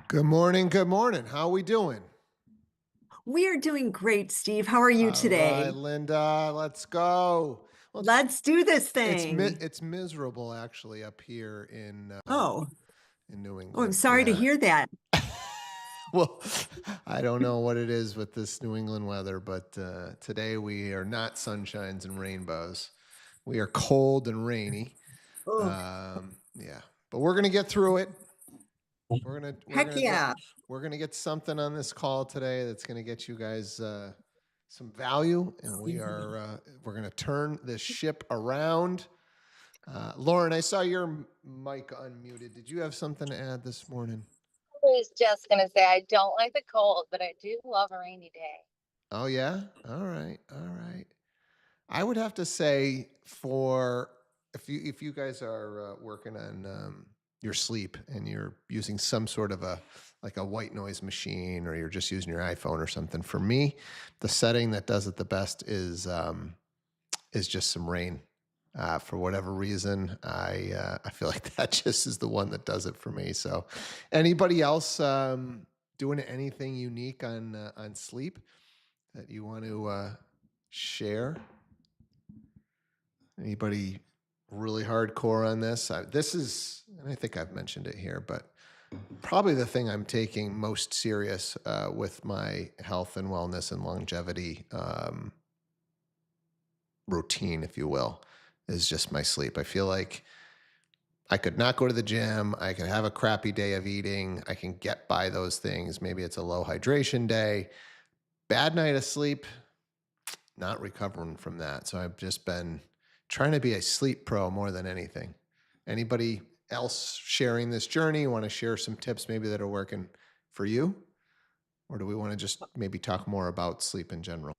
Good morning. Good morning. How we doing? We are doing great, Steve. How are you All right, today? Linda, let's go. Well, Let's do this it's thing. it's miserable actually up here Oh, in New oh, I'm England. sorry to Yeah. hear that. Well, I don't know what it is with this New England weather, but today we are not sunshines and rainbows. We are cold and rainy. Oh, Yeah, but we're gonna get through it. We're gonna we're heck gonna get yeah. we're gonna get something on this call today that's gonna get you guys some value, and we're gonna turn this ship around. Lauren, I saw your mic unmuted. Did you have something to add this morning? Was just gonna say I don't like the cold, but I do love a rainy day. Oh yeah. All right. All right. I would have to say for if you guys are working on your sleep and you're using some sort of a like a white noise machine or you're just using your iPhone or something. For me, the setting that does it the best is just some rain. For whatever reason, I feel like that just is the one that does it for me. So, anybody else doing anything unique on sleep that you want to share? Anybody really hardcore on this? This is, and I think I've mentioned it here, but probably the thing I'm taking most serious with my health and wellness and longevity routine, if you will, is just my sleep. I feel like I could not go to the gym. I could have a crappy day of eating. I can get by those things. Maybe it's a low hydration day. Bad night of sleep, not recovering from that. So I've just been trying to be a sleep pro more than anything. Anybody else sharing this journey? Want to share some tips maybe that are working for you? Or do we want to just maybe talk more about sleep in general?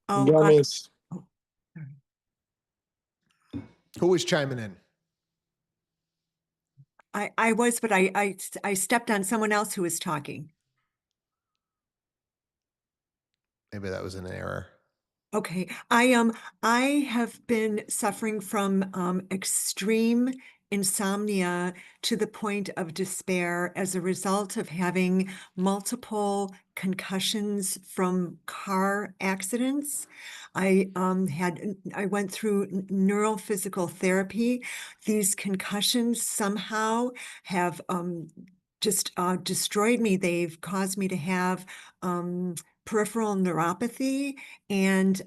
Oh, Dennis, oh, sorry. Who is chiming in? I was, but I stepped on someone else who was talking. Maybe that was an error. Okay. I have been suffering from extreme insomnia to the point of despair as a result of having multiple concussions from car accidents. I went through neurophysical therapy. These concussions somehow have just destroyed me. They've caused me to have peripheral neuropathy and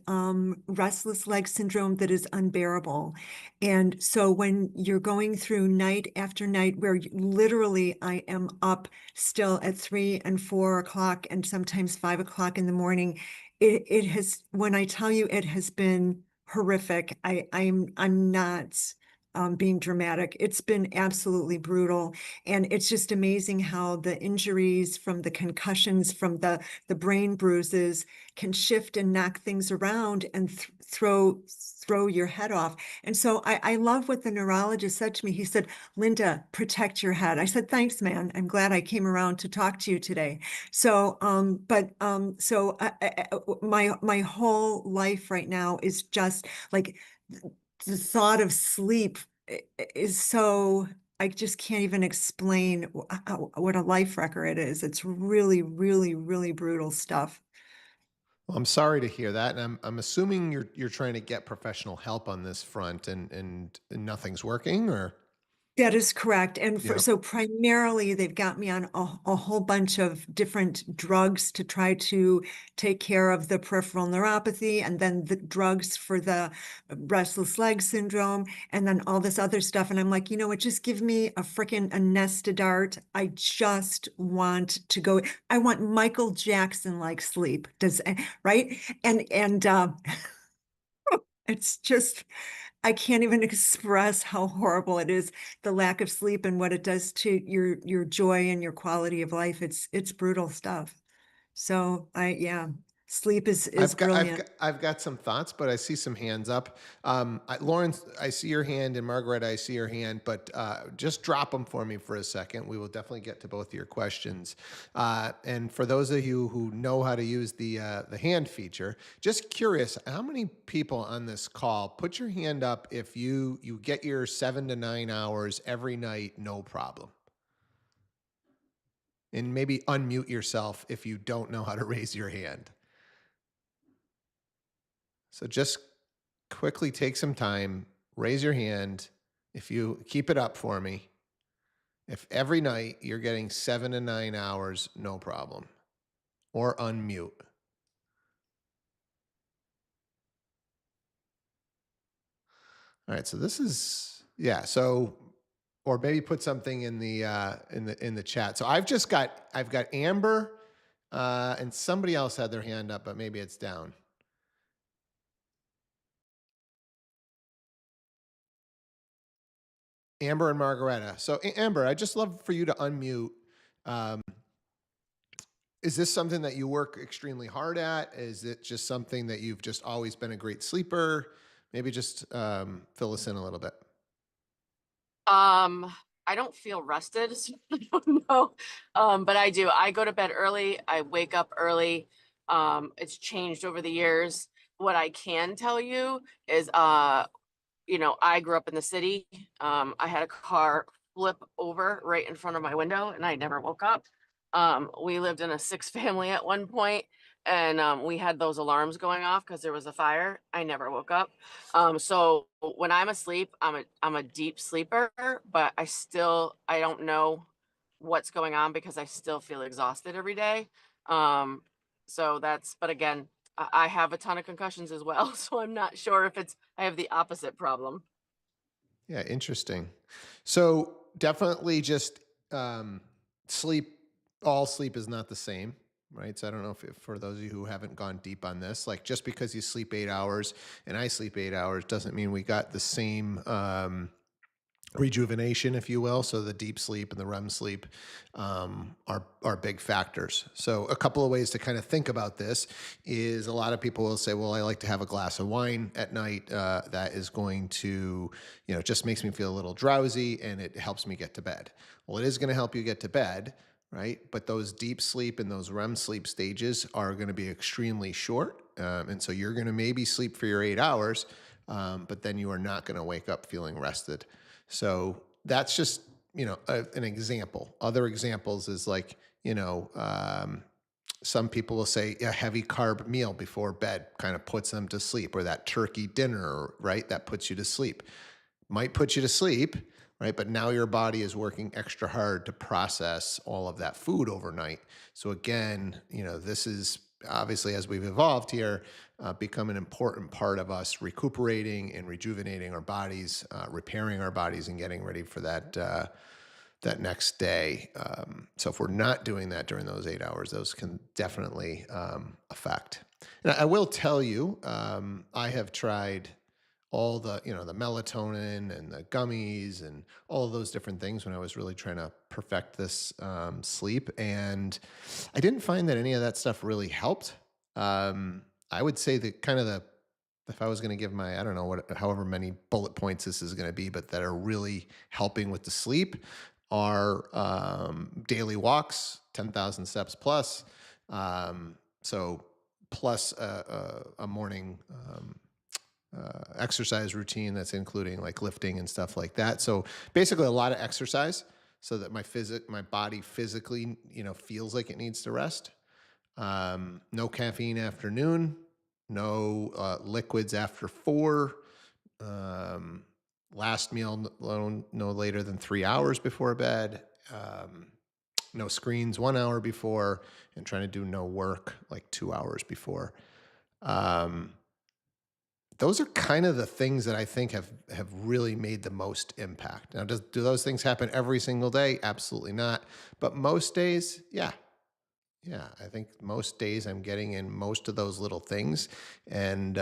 restless leg syndrome that is unbearable. And so when you're going through night after night, where literally I am up still at 3 and 4 o'clock and sometimes 5 o'clock in the morning, it has, when I tell you it has been horrific, I'm not being dramatic. It's been absolutely brutal. And it's just amazing how the injuries from the concussions, from the brain bruises can shift and knock things around and throw your head off. And so I love what the neurologist said to me. He said, Linda, protect your head. I said, thanks, man. I'm glad I came around to talk to you today. So, my whole life right now is just like the thought of sleep is so, I just can't even explain what a life wrecker it is. It's really, really, really brutal stuff. Well, I'm sorry to hear that, and I'm assuming you're trying to get professional help on this front, and nothing's working, or That is correct. And yeah. so primarily they've got me on a whole bunch of different drugs to try to take care of the peripheral neuropathy, and then the drugs for the restless leg syndrome, and then all this other stuff. And I'm like, you know what, just give me a freaking a nest of dart. I just want to go. I want Michael Jackson like sleep. Right? And it's just, I can't even express how horrible it is, the lack of sleep and what it does to your joy and your quality of life. It's brutal stuff. So yeah, sleep is brilliant. I've got some thoughts, but I see some hands up. Lawrence, I see your hand, and Margaret, I see your hand, but just drop them for me for a second. We will definitely get to both of your questions. And for those of you who know how to use the hand feature, just curious, how many people on this call put your hand up if you get your 7 to 9 hours every night, no problem? and maybe unmute yourself if you don't know how to raise your hand. So just quickly take some time, raise your hand. If you keep it up for me, if every night you're getting 7 to 9 hours, no problem, or unmute. All right, so this is yeah. So, or maybe put something in the chat. So I've got Amber, and somebody else had their hand up, but maybe it's down. Amber and Margareta. So Amber, I'd just love for you to unmute. Um, is this something that you work extremely hard at? Is it just something that you've just always been a great sleeper? Maybe just fill us in a little bit. Um, I don't feel rested, so I don't know. But I do. I go to bed early. I wake up early. It's changed over the years. What I can tell you is, I grew up in the city. I had a car flip over right in front of my window and I never woke up. We lived in a six family at one point and we had those alarms going off because there was a fire. I never woke up. So when I'm asleep, I'm a deep sleeper, but I don't know what's going on because I still feel exhausted every day. But again, I have a ton of concussions as well, so I'm not sure if I have the opposite problem. Yeah, interesting. So definitely just um, sleep. All sleep is not the same, right? So I don't know if for those of you who haven't gone deep on this, like just because you sleep 8 hours and I sleep 8 hours doesn't mean we got the same rejuvenation, if you will. So the deep sleep and the REM sleep are big factors. So a couple of ways to kind of think about this is a lot of people will say, "Well, I like to have a glass of wine at night. That is going to, just makes me feel a little drowsy, and it helps me get to bed." Well, it is going to help you get to bed, right? But those deep sleep and those REM sleep stages are going to be extremely short, and so you're going to maybe sleep for your 8 hours, but then you are not going to wake up feeling rested. So that's just an example. Other examples is like some people will say a heavy carb meal before bed kind of puts them to sleep, or that turkey dinner, right? That puts you to sleep. Might put you to sleep, right? But now your body is working extra hard to process all of that food overnight. So again, this is obviously, as we've evolved here, become an important part of us recuperating and rejuvenating our bodies, repairing our bodies, and getting ready for that next day. So if we're not doing that during those 8 hours, those can definitely affect. And I will tell you, I have tried all the melatonin and the gummies and all of those different things when I was really trying to perfect this sleep, and I didn't find that any of that stuff really helped. I would say that kind of the if I was going to give my, I don't know what, however many bullet points this is going to be, but that are really helping with the sleep are daily walks, 10,000 steps plus. So plus a morning exercise routine that's including like lifting and stuff like that. So basically a lot of exercise so that my body physically, feels like it needs to rest. No caffeine after noon, no liquids after 4. Um, last meal no later than 3 hours before bed. No screens 1 hour before, and trying to do no work like 2 hours before. Um, those are kind of the things that I think have really made the most impact. Now, do those things happen every single day? Absolutely not. But most days, yeah. Yeah, I think most days I'm getting in most of those little things. And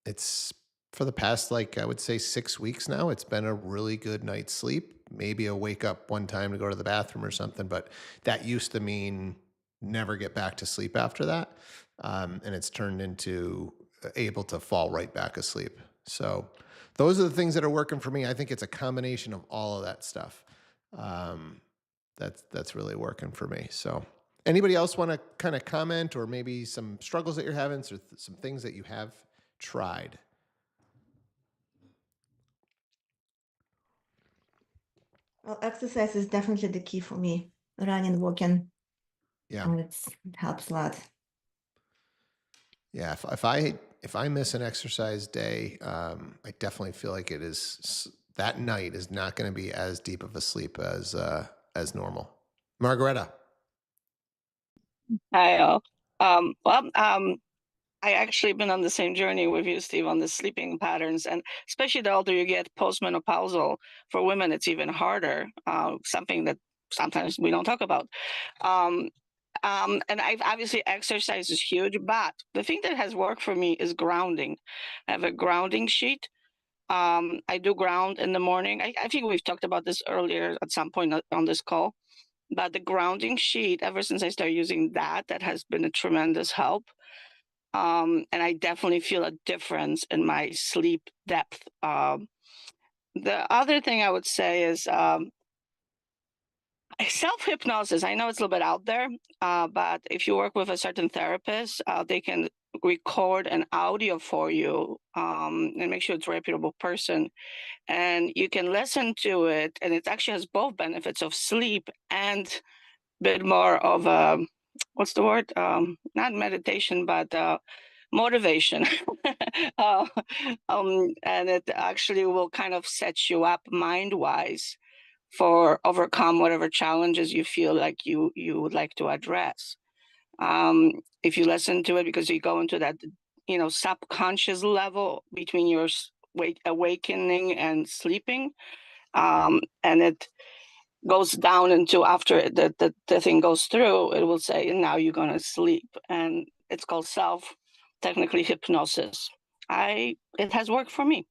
it's for the past, like, I would say 6 weeks now, it's been a really good night's sleep. Maybe a wake up one time to go to the bathroom or something, but that used to mean never get back to sleep after that. And it's turned into able to fall right back asleep. So those are the things that are working for me. I think it's a combination of all of that stuff. Um, that's really working for me. So anybody else want to kind of comment, or maybe some struggles that you're having, or some things that you have tried? Well, exercise is definitely the key for me. running, walking. Yeah. It helps a lot. Yeah. If I miss an exercise day, I definitely feel like that night is not going to be as deep of a sleep as normal. Margareta. Hi, all. Well, I actually been on the same journey with you, Steve, on the sleeping patterns, and especially the older you get, postmenopausal. For women, it's even harder. Something that sometimes we don't talk about. Um, and I've obviously exercise is huge, but the thing that has worked for me is grounding. I have a grounding sheet. I do ground in the morning. I think we've talked about this earlier at some point on this call. But the grounding sheet, ever since I started using that has been a tremendous help. And I definitely feel a difference in my sleep depth. The other thing I would say is self-hypnosis. I know it's a little bit out there, but if you work with a certain therapist, they can record an audio for you and make sure it's a reputable person. And you can listen to it, and it actually has both benefits of sleep and bit more of a what's the word? Not meditation, but motivation. uh, and it actually will kind of set you up mind wise for overcome whatever challenges you feel like you would like to address. If you listen to it, because you go into that subconscious level between your awakening and sleeping, and it goes down into after the thing goes through, it will say, and now you're going to sleep. And it's called technically hypnosis. It has worked for me.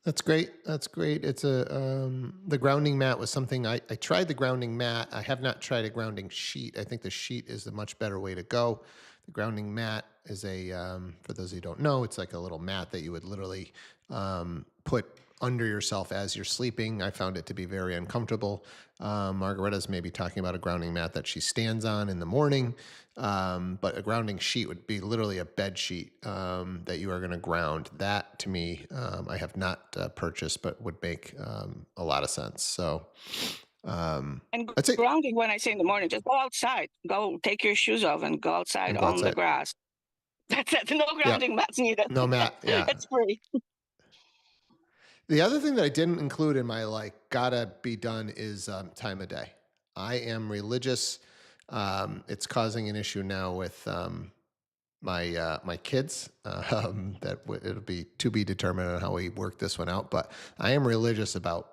That's great. That's great. It's the grounding mat was something I tried the grounding mat. I have not tried a grounding sheet. I think the sheet is the much better way to go. The grounding mat is for those who don't know, it's like a little mat that you would literally put under yourself as you're sleeping. I found it to be very uncomfortable. Margareta's maybe talking about a grounding mat that she stands on in the morning. But a grounding sheet would be literally a bed sheet that you are going to ground. That to me, I have not purchased, but would make a lot of sense. So, And that's it. grounding, when I say in the morning, just go outside, go take your shoes off and go outside And go on the outside. grass. That's it. No Yeah. grounding mats needed. No mat. Yeah. It's free. The other thing that I didn't include in my gotta be done is time of day. I am religious. It's causing an issue now with my kids. It'll be to be determined on how we work this one out. But I am religious about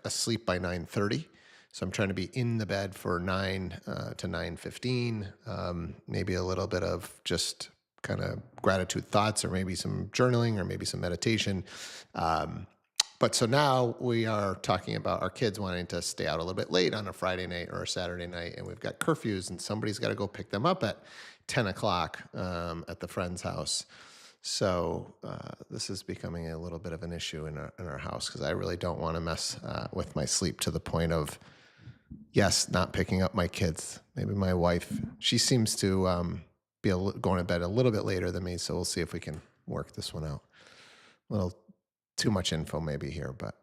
asleep by 9:30. So I'm trying to be in the bed for 9 to 9:15. Maybe a little bit of just kind of gratitude thoughts, or maybe some journaling, or maybe some meditation. But so now we are talking about our kids wanting to stay out a little bit late on a Friday night or a Saturday night, and we've got curfews, and somebody's got to go pick them up at 10 o'clock at the friend's house. So this is becoming a little bit of an issue in our house, because I really don't want to mess with my sleep to the point of, yes, not picking up my kids. Maybe my wife, she seems to be going to bed a little bit later than me, so we'll see if we can work this one out. A little too much info maybe here, but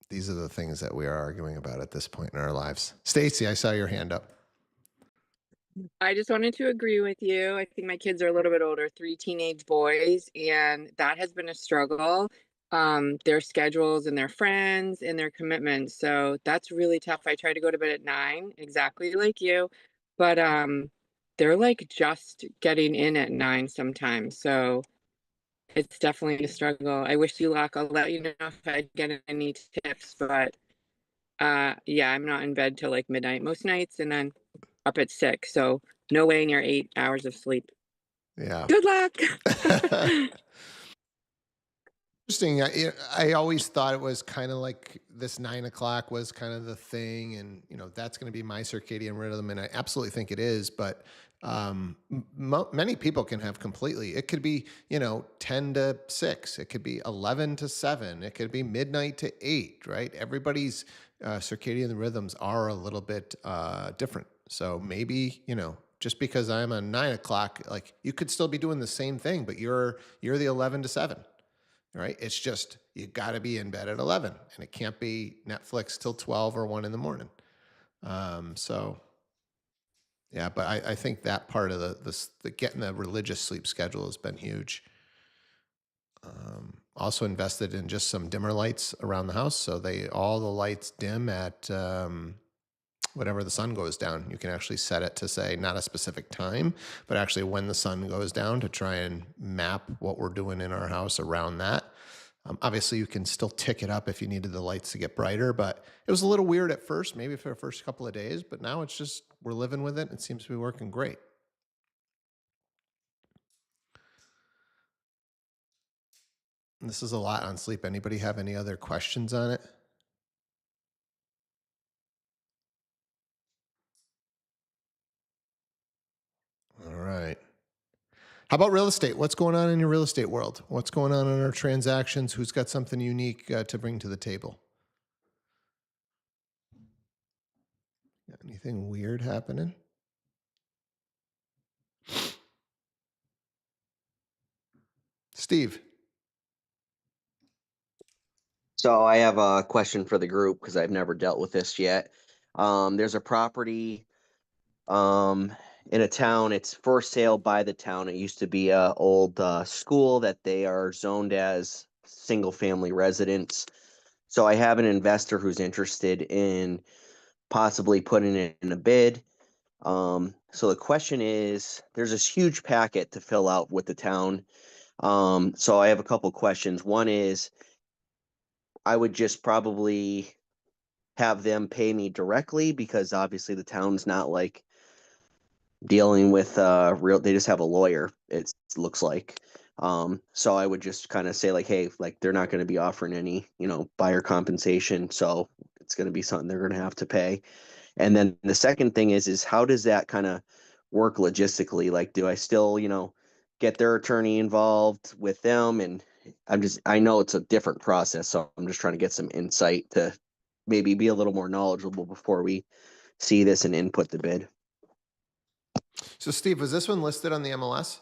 these are the things that we are arguing about at this point in our lives. Stacy, I saw your hand up. I just wanted to agree with you. I think my kids are a little bit older, 3 teenage boys, and that has been a struggle. Their schedules and their friends and their commitments. So that's really tough. I try to go to bed at 9, exactly like you, but they're like just getting in at 9 sometimes. So it's definitely a struggle. I wish you luck. I'll let you know if I get any tips, but yeah, I'm not in bed till like midnight most nights, and then up at 6. So no way near 8 hours of sleep. Yeah. Good luck. Interesting. I always thought it was kind of like this 9 o'clock was kind of the thing, and that's going to be my circadian rhythm, and I absolutely think it is. But many people can have completely. It could be 10 to 6. It could be 11 to 7. It could be midnight to 8. Right? Everybody's circadian rhythms are a little bit different. So maybe just because I'm a 9 o'clock, like you could still be doing the same thing, but you're the 11 to 7. Right? It's just, you got to be in bed at 11, and it can't be Netflix till 12 or 1 in the morning. So yeah, but I think that part of the getting the religious sleep schedule has been huge. Also invested in just some dimmer lights around the house, so all the lights dim at whenever the sun goes down. You can actually set it to say not a specific time, but actually when the sun goes down, to try and map what we're doing in our house around that. Obviously, you can still tick it up if you needed the lights to get brighter, but it was a little weird at first, maybe for the first couple of days, but now it's just, we're living with it. It seems to be working great. And this is a lot on sleep. Anybody have any other questions on it? All right. How about real estate? What's going on in your real estate world? What's going on in our transactions? Who's got something unique to bring to the table? Got anything weird happening? Steve. So I have a question for the group because I've never dealt with this yet. There's a property in a town. It's for sale by the town. It used to be a old school that they are zoned as single family residence. So I have an investor who's interested in possibly putting it in a bid. So the question is, there's this huge packet to fill out with the town. So I have a couple questions. One is, I would just probably have them pay me directly because obviously the town's not like dealing with real, they just have a lawyer, it looks like. So I would just kind of say like, hey, like they're not going to be offering any, buyer compensation, so it's going to be something they're going to have to pay. And then the second thing is how does that kind of work logistically? Like, do I still, get their attorney involved with them? And I know it's a different process, so I'm just trying to get some insight to maybe be a little more knowledgeable before we see this and input the bid. So Steve, was this one listed on the MLS?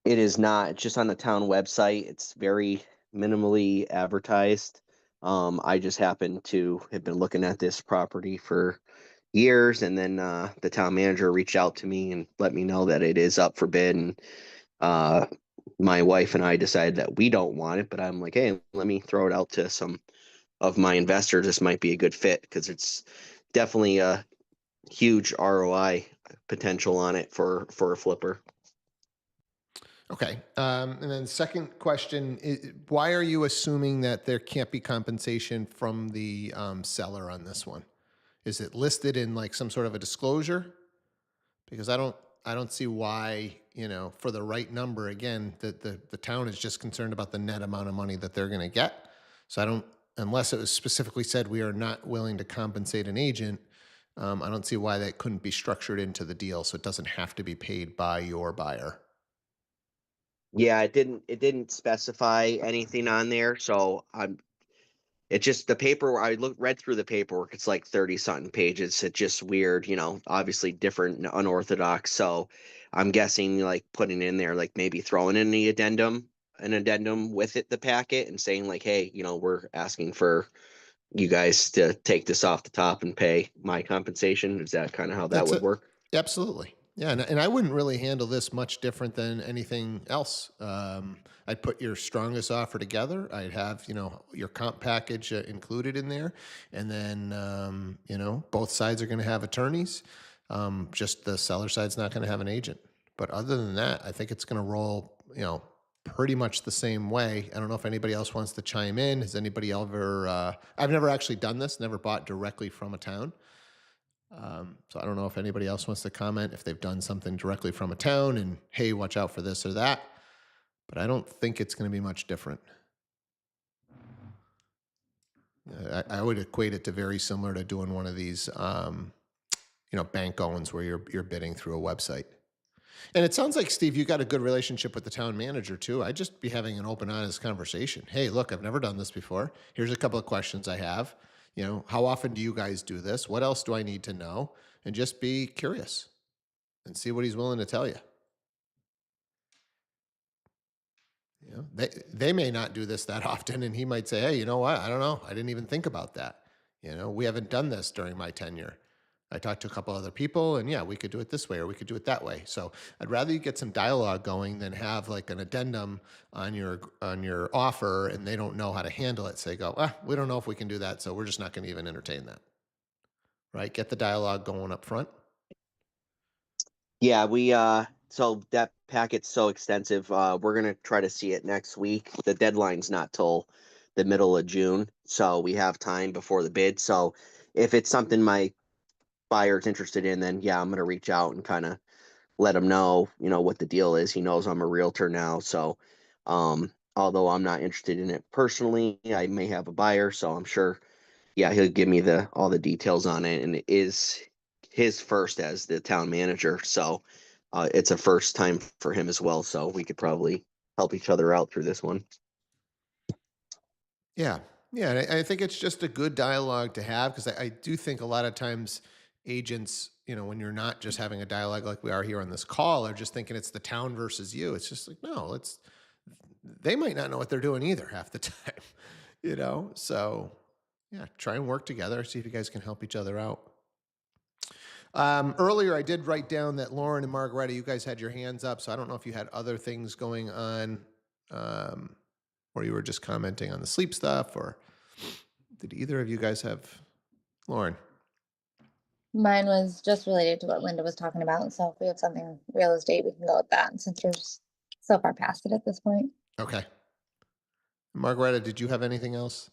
It is not. It's just on the town website. It's very minimally advertised. I just happen to have been looking at this property for years, and then the town manager reached out to me and let me know that it is up for bid. And uh, my wife and I decided that we don't want it, but I'm like, hey, let me throw it out to some of my investors. This might be a good fit because it's definitely a huge ROI potential on it for a flipper. Okay. And then second question, why are you assuming that there can't be compensation from the seller on this one? Is it listed in like some sort of a disclosure? Because I don't see why, for the right number, again, the town is just concerned about the net amount of money that they're going to get. So unless it was specifically said we are not willing to compensate an agent, I don't see why that couldn't be structured into the deal so it doesn't have to be paid by your buyer. Yeah, it didn't specify anything on there, so it's just the paper. Read through the paperwork. It's like 30 something pages. It's just weird, obviously different and unorthodox. So I'm guessing like putting in there, like maybe throwing in an addendum with it, the packet, and saying like, hey, we're asking for you guys to take this off the top and pay my compensation. Is that kind of how that That's would it. work? Absolutely. Yeah. And I wouldn't really handle this much different than anything else. I'd put your strongest offer together. I'd have, your comp package included in there. And then, both sides are going to have attorneys. Just the seller side's not going to have an agent. But other than that, I think it's going to roll, pretty much the same way. I don't know if anybody else wants to chime in. Has anybody ever, I've never actually done this, never bought directly from a town. So I don't know if anybody else wants to comment if they've done something directly from a town and, hey, watch out for this or that. But I don't think it's going to be much different. I would equate it to very similar to doing one of these, bank owns where you're bidding through a website. And it sounds like, Steve, you got a good relationship with the town manager too. I'd just be having an open, honest conversation. Hey, look, I've never done this before. Here's a couple of questions I have. How often do you guys do this? What else do I need to know? And just be curious and see what he's willing to tell you. They may not do this that often, and he might say, hey, you know what? I don't know. I didn't even think about that. We haven't done this during my tenure. I talked to a couple other people, and yeah, we could do it this way or we could do it that way. So I'd rather you get some dialogue going than have like an addendum on your offer and they don't know how to handle it. So they go, we don't know if we can do that, so we're just not going to even entertain that. Right? Get the dialogue going up front. Yeah, so that packet's so extensive. We're gonna try to see it next week. The deadline's not till the middle of June, so we have time before the bid. So if it's something my buyer's interested in, then yeah, I'm gonna reach out and kind of let him know, what the deal is. He knows I'm a realtor now, so although I'm not interested in it personally, I may have a buyer, so I'm sure, yeah, he'll give me all the details on it, and it is his first as the town manager, so it's a first time for him as well, so we could probably help each other out through this one. Yeah. Yeah. And I think it's just a good dialogue to have because I do think a lot of times agents, when you're not just having a dialogue like we are here on this call, are just thinking it's the town versus you. It's just like, no, they might not know what they're doing either half the time. So yeah, try and work together, see if you guys can help each other out. Earlier, I did write down that Lauren and Margaretta, you guys had your hands up, so I don't know if you had other things going on, or you were just commenting on the sleep stuff, or did either of you guys have, Lauren? Mine was just related to what Linda was talking about. So if we have something real estate, we can go with that since you're so far past it at this point. Okay. Margaretta, did you have anything else?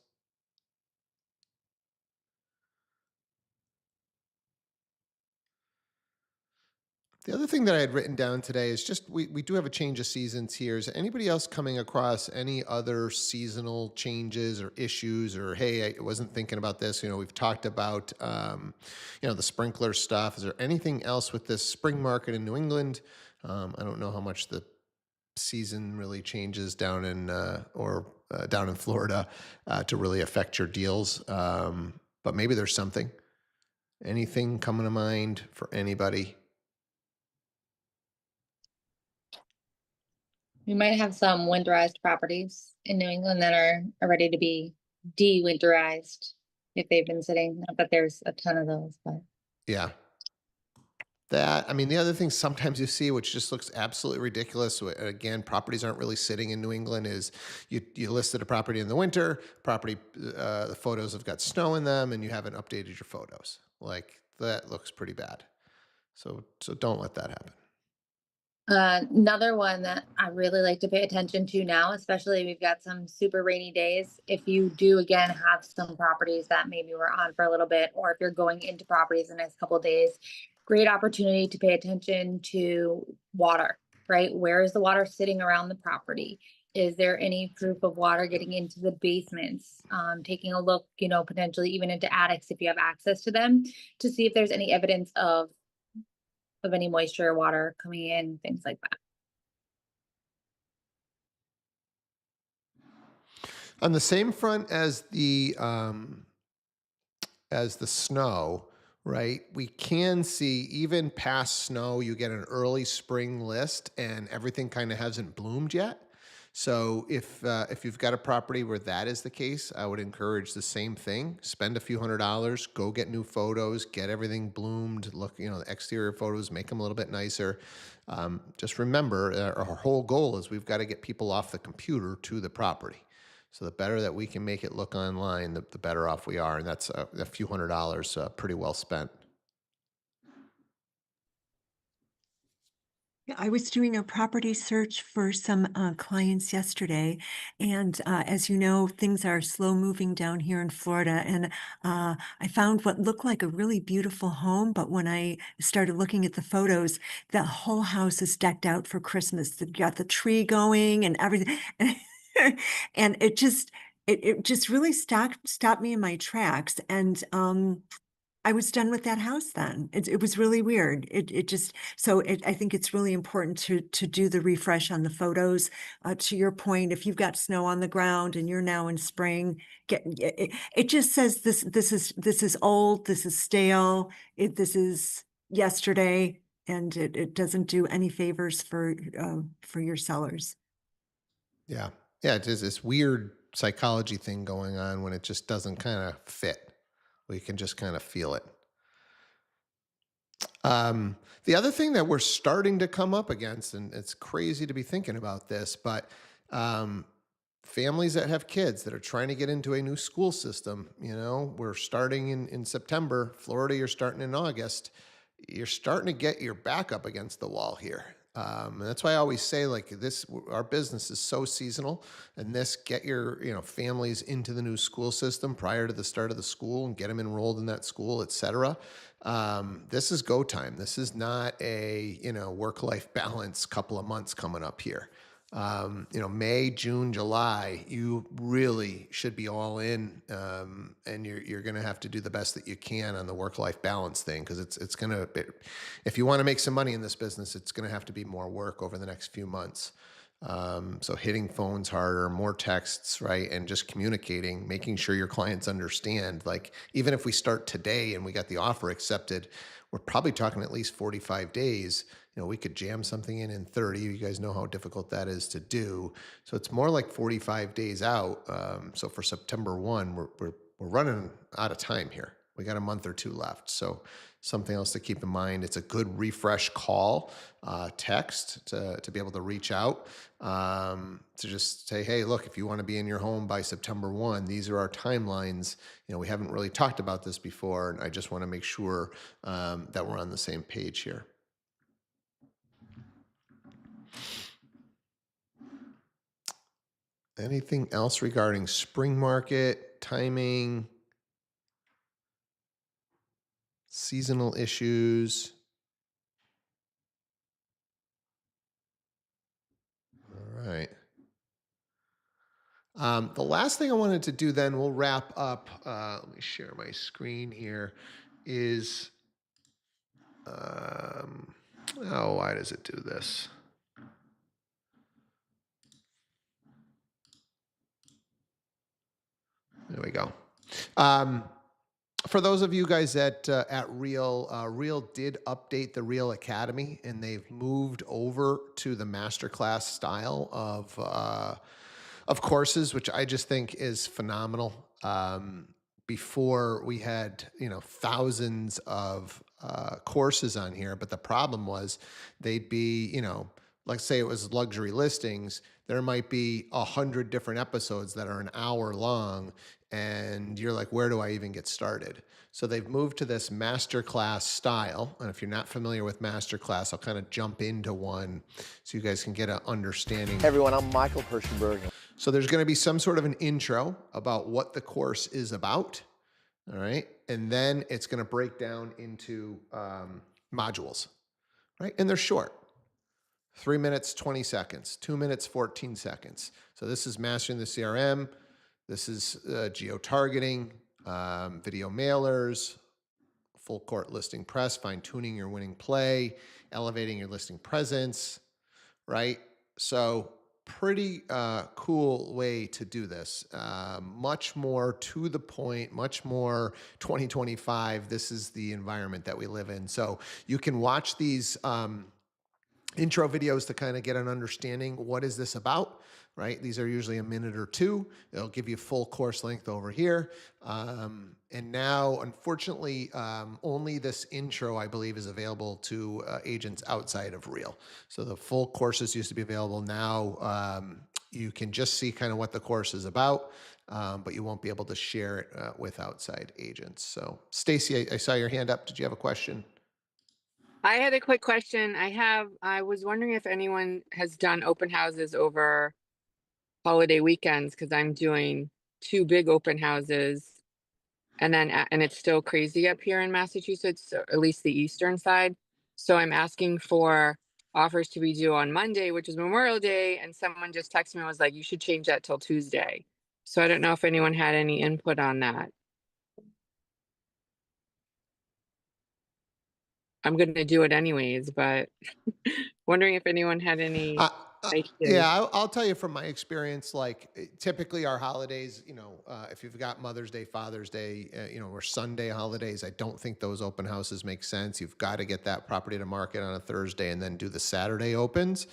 The other thing that I had written down today is just we do have a change of seasons here. Is anybody else coming across any other seasonal changes or issues or, hey, I wasn't thinking about this. We've talked about, the sprinkler stuff. Is there anything else with this spring market in New England? I don't know how much the season really changes down in down in Florida to really affect your deals. But maybe there's something. Anything coming to mind for anybody? We might have some winterized properties in New England that are ready to be de-winterized if they've been sitting. Not that there's a ton of those, but Yeah. The other thing sometimes you see, which just looks absolutely ridiculous, again, properties aren't really sitting in New England, is you listed a property in the winter, the photos have got snow in them, and you haven't updated your photos. Like, that looks pretty bad. So don't let that happen. another one that I really like to pay attention to now, especially we've got some super rainy days. If you do again have some properties that maybe we're on for a little bit, or if you're going into properties the next couple of days, great opportunity to pay attention to water, right? Where is the water sitting around the property? Is there any proof of water getting into the basements? Taking a look, potentially even into attics if you have access to them, to see if there's any evidence of any moisture or water coming in, things like that. On the same front as the snow, right? We can see even past snow, you get an early spring list, and everything kind of hasn't bloomed yet. So if you've got a property where that is the case, I would encourage the same thing. Spend a few $100s, go get new photos, get everything bloomed. Look, the exterior photos, make them a little bit nicer. Just remember, our whole goal is we've got to get people off the computer to the property. So the better that we can make it look online, the better off we are, and that's a few $100s pretty well spent. Yeah, I was doing a property search for some clients yesterday, and as you know, things are slow moving down here in Florida, and I found what looked like a really beautiful home, but when I started looking at the photos, the whole house is decked out for Christmas. They've got the tree going and everything, and it just really stopped me in my tracks, and I was done with that house then. It was really weird. I think it's really important to do the refresh on the photos. To your point, if you've got snow on the ground and you're now in spring, it just says this is old, this is stale, this is yesterday, and it doesn't do any favors for your sellers. Yeah. Yeah, it is this weird psychology thing going on when it just doesn't kind of fit. We can just kind of feel it. The other thing that we're starting to come up against, and it's crazy to be thinking about this, but um, families that have kids that are trying to get into a new school system, we're starting in September. Florida, you're starting in August. You're starting to get your back up against the wall here. And that's why I always say, like, this, our business is so seasonal, and this, get your, families into the new school system prior to the start of the school and get them enrolled in that school, et cetera. This is go time. This is not a, work-life balance couple of months coming up here. May, June, July, you really should be all in, and you're going to have to do the best that you can on the work-life balance thing, because it's going to, if you want to make some money in this business, it's going to have to be more work over the next few months. So hitting phones harder, more texts, right? And just communicating, making sure your clients understand, like, even if we start today and we got the offer accepted, we're probably talking at least 45 days. We could jam something in 30. You guys know how difficult that is to do. So it's more like 45 days out. So for September 1, we're running out of time here. We got a month or two left. So something else to keep in mind. It's a good refresh call, text to be able to reach out, to just say, hey, look, if you want to be in your home by September 1, these are our timelines. We haven't really talked about this before, and I just want to make sure that we're on the same page here. Anything else regarding spring market, timing, seasonal issues? All right. The last thing I wanted to do, then we'll wrap up. Let me share my screen here. Is, why does it do this? There we go. For those of you guys at Real, Real did update the Real Academy, and they've moved over to the masterclass style of courses, which I just think is phenomenal. Before, we had thousands of courses on here, but the problem was they'd be, like, say it was luxury listings, there might be 100 different episodes that are an hour long, and you're like, where do I even get started? So they've moved to this masterclass style. And if you're not familiar with masterclass, I'll kind of jump into one so you guys can get an understanding. Hey everyone, I'm Michael Kirschenberg. So there's going to be some sort of an intro about what the course is about. All right. And then it's going to break down into modules, right? And they're short. 3 minutes, 20 seconds, 2 minutes, 14 seconds. So this is mastering the CRM. This is geo-targeting, video mailers, full court listing press, fine-tuning your winning play, elevating your listing presence, right? So pretty cool way to do this. Much more to the point, much more 2025. This is the environment that we live in. So you can watch these intro videos to kind of get an understanding. What is this about? Right? These are usually a minute or two. It'll give you full course length over here. And now, unfortunately, only this intro, I believe, is available to agents outside of Real. So the full courses used to be available. Now you can just see kind of what the course is about, but you won't be able to share it with outside agents. So Stacy, I saw your hand up. Did you have a question? I had a quick question. I was wondering if anyone has done open houses over holiday weekends, because I'm doing 2 big open houses, and it's still crazy up here in Massachusetts, or at least the eastern side. So I'm asking for offers to be due on Monday, which is Memorial Day, and someone just texted me and was like, you should change that till Tuesday. So I don't know if anyone had any input on that. I'm going to do it anyways, but wondering if anyone had any. Thank you. Yeah, I'll tell you from my experience, like typically our holidays, if you've got Mother's Day, Father's Day, or Sunday holidays, I don't think those open houses make sense. You've got to get that property to market on a Thursday and then do the Saturday opens.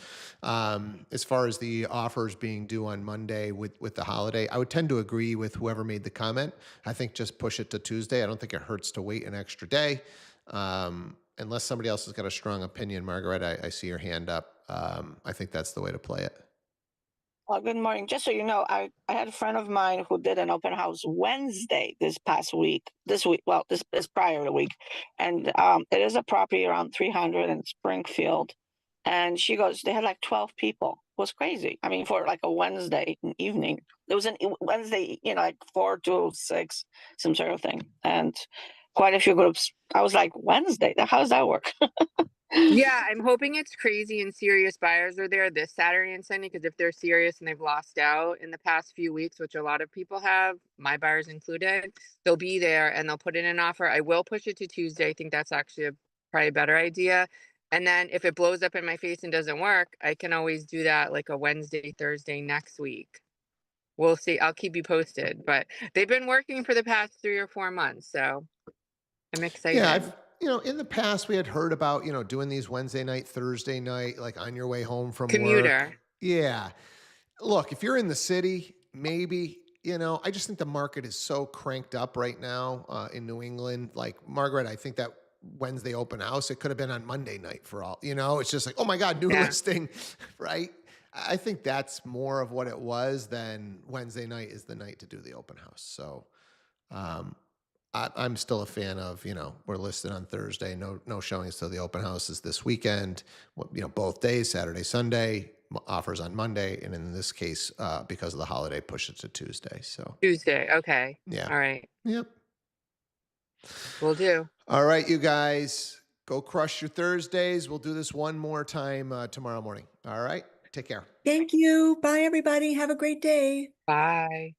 As far as the offers being due on Monday with the holiday, I would tend to agree with whoever made the comment. I think just push it to Tuesday. I don't think it hurts to wait an extra day. Unless somebody else has got a strong opinion, Margaret, I see your hand up. I think that's the way to play it. Good morning. Just so you know, I had a friend of mine who did an open house Wednesday this past week. This week, well, this prior week, and it is a property around 300 in Springfield, and she goes, they had like 12 people. It was crazy. I mean, for like a Wednesday evening, it was a Wednesday, like 4 to 6, some sort of thing, and quite a few groups. I was like, Wednesday? How does that work? Yeah, I'm hoping it's crazy and serious buyers are there this Saturday and Sunday, because if they're serious and they've lost out in the past few weeks, which a lot of people have, my buyers included, they'll be there and they'll put in an offer. I will push it to Tuesday. I think that's actually probably a better idea. And then if it blows up in my face and doesn't work, I can always do that like a Wednesday, Thursday next week. We'll see. I'll keep you posted. But they've been working for the past 3 or 4 months, so I'm excited. Yeah, in the past we had heard about, doing these Wednesday night, Thursday night, like on your way home from Commuter. work. Yeah. Look, if you're in the city, maybe, I just think the market is so cranked up right now in New England. Like, Margaret, I think that Wednesday open house, it could have been on Monday night for all, it's just like, oh my God, new Yeah. listing, right? I think that's more of what it was than Wednesday night is the night to do the open house. So, I'm still a fan of, we're listed on Thursday, no showings till the open house is this weekend, both days, Saturday, Sunday, offers on Monday. And in this case, because of the holiday, push it to Tuesday. So, Tuesday. Okay. yeah. All right. Yep. Will do. All right, you guys, go crush your Thursdays. We'll do this one more time tomorrow morning. All right. Take care. Thank you. Bye, everybody. Have a great day. Bye.